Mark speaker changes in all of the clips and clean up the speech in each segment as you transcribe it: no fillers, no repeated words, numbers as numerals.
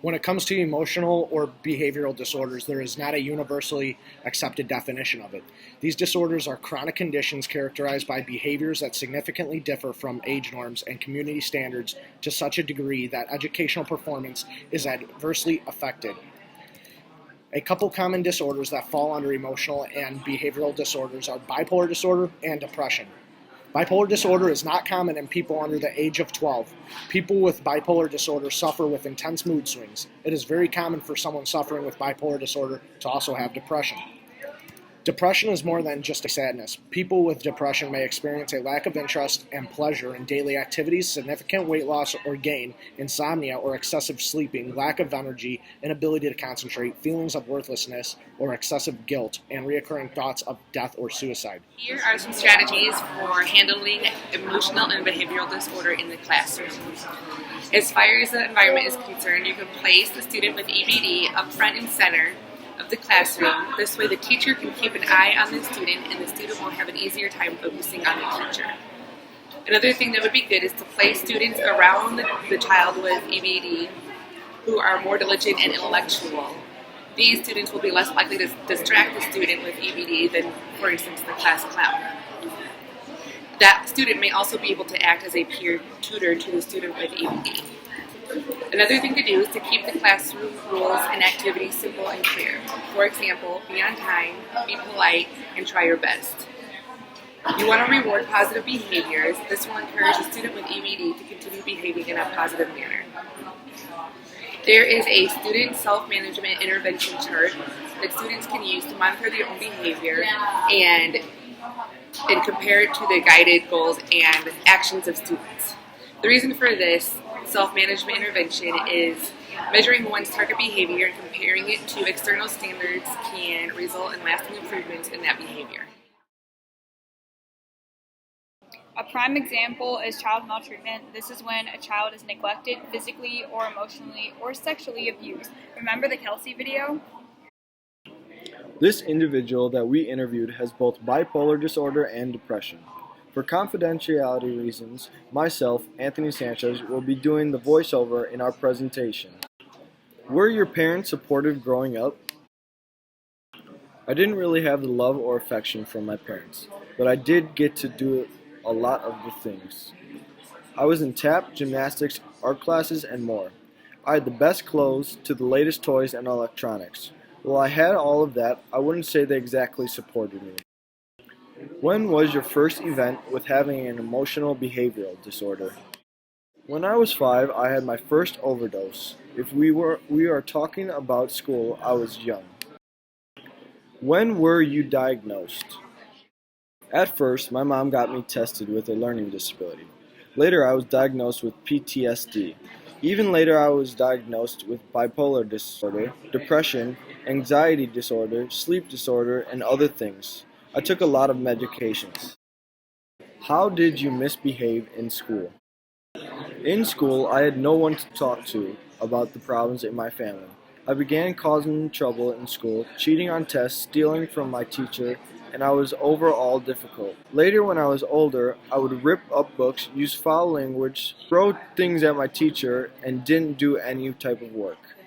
Speaker 1: When it comes to emotional or behavioral disorders, there is not a universally accepted definition of it. These disorders are chronic conditions characterized by behaviors that significantly differ from age norms and community standards to such a degree that educational performance is adversely affected. A couple common disorders that fall under emotional and behavioral disorders are bipolar disorder and depression. Bipolar disorder is not common in people under the age of 12. People with bipolar disorder suffer with intense mood swings. It is very common for someone suffering with bipolar disorder to also have depression. Depression is more than just a sadness. People with depression may experience a lack of interest and pleasure in daily activities, significant weight loss or gain, insomnia or excessive sleeping, lack of energy, inability to concentrate, feelings of worthlessness or excessive guilt, and recurring thoughts of death or suicide.
Speaker 2: Here are some strategies for handling emotional and behavioral disorder in the classroom. As far as the environment is concerned, you can place the student with EBD up front and center of the classroom. This way the teacher can keep an eye on the student and the student will have an easier time focusing on the teacher. Another thing that would be good is to place students around the child with EBD who are more diligent and intellectual. These students will be less likely to distract the student with EBD than, for instance, the class clown. That student may also be able to act as a peer tutor to the student with EBD. Another thing to do is to keep the classroom rules and activities simple and clear. For example, be on time, be polite, and try your best. You want to reward positive behaviors. This will encourage the student with EBD to continue behaving in a positive manner. There is a student self-management intervention chart that students can use to monitor their own behavior and compare it to the guided goals and actions of students. The reason for this self-management intervention is measuring one's target behavior and comparing it to external standards can result in lasting improvements in that behavior.
Speaker 3: A prime example is child maltreatment. This is when a child is neglected physically or emotionally or sexually abused. Remember the Kelsey video?
Speaker 4: This individual that we interviewed has both bipolar disorder and depression. For confidentiality reasons, myself, Anthony Sanchez, will be doing the voiceover in our presentation. Were your parents supportive growing up? I didn't really have the love or affection from my parents, but I did get to do a lot of the things. I was in tap, gymnastics, art classes, and more. I had the best clothes to the latest toys and electronics. While I had all of that, I wouldn't say they exactly supported me. When was your first event with having an emotional behavioral disorder? When I was 5, I had my first overdose. If we are talking about school, I was young. When were you diagnosed? At first, my mom got me tested with a learning disability. Later, I was diagnosed with PTSD. Even later, I was diagnosed with bipolar disorder, depression, anxiety disorder, sleep disorder, and other things. I took a lot of medications. How did you misbehave in school? In school, I had no one to talk to about the problems in my family. I began causing trouble in school, cheating on tests, stealing from my teacher, and I was overall difficult. Later, when I was older, I would rip up books, use foul language, throw things at my teacher, and didn't do any type of work.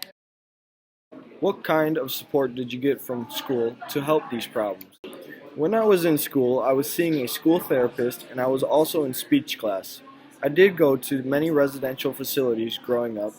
Speaker 4: What kind of support did you get from school to help these problems? When I was in school, I was seeing a school therapist and I was also in speech class. I did go to many residential facilities growing up,